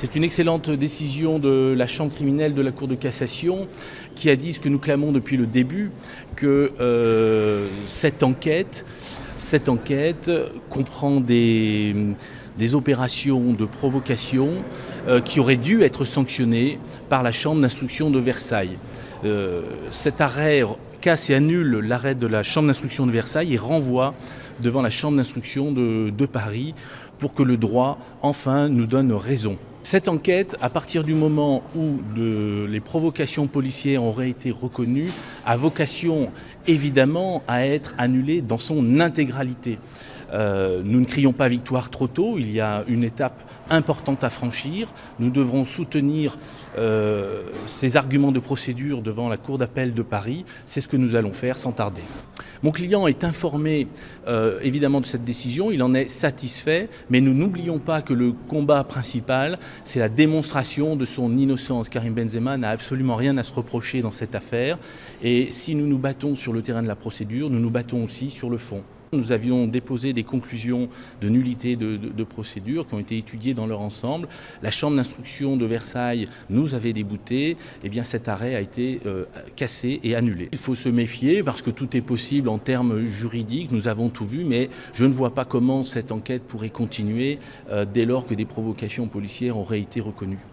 C'est une excellente décision de la Chambre criminelle de la Cour de cassation qui a dit ce que nous clamons depuis le début, que cette enquête comprend des opérations de provocation qui auraient dû être sanctionnées par la Chambre d'instruction de Versailles. Cet arrêt casse et annule l'arrêt de la Chambre d'instruction de Versailles et renvoie devant la Chambre d'instruction de Paris pour que le droit, enfin, nous donne raison. Cette enquête, à partir du moment où les provocations policières auraient été reconnues, a vocation évidemment à être annulée dans son intégralité. Nous ne crions pas victoire trop tôt, il y a une étape importante à franchir. Nous devrons soutenir ces arguments de procédure devant la Cour d'appel de Paris. C'est ce que nous allons faire sans tarder. Mon client est informé évidemment de cette décision, il en est satisfait, mais nous n'oublions pas que le combat principal, c'est la démonstration de son innocence. Karim Benzema n'a absolument rien à se reprocher dans cette affaire. Et si nous nous battons sur le terrain de la procédure, nous nous battons aussi sur le fond. Nous avions déposé des conclusions de nullité de procédure qui ont été étudiées dans leur ensemble. La Chambre d'instruction de Versailles nous avait débouté. Eh bien, cet arrêt a été cassé et annulé. Il faut se méfier parce que tout est possible en termes juridiques. Nous avons tout vu, mais je ne vois pas comment cette enquête pourrait continuer dès lors que des provocations policières auraient été reconnues.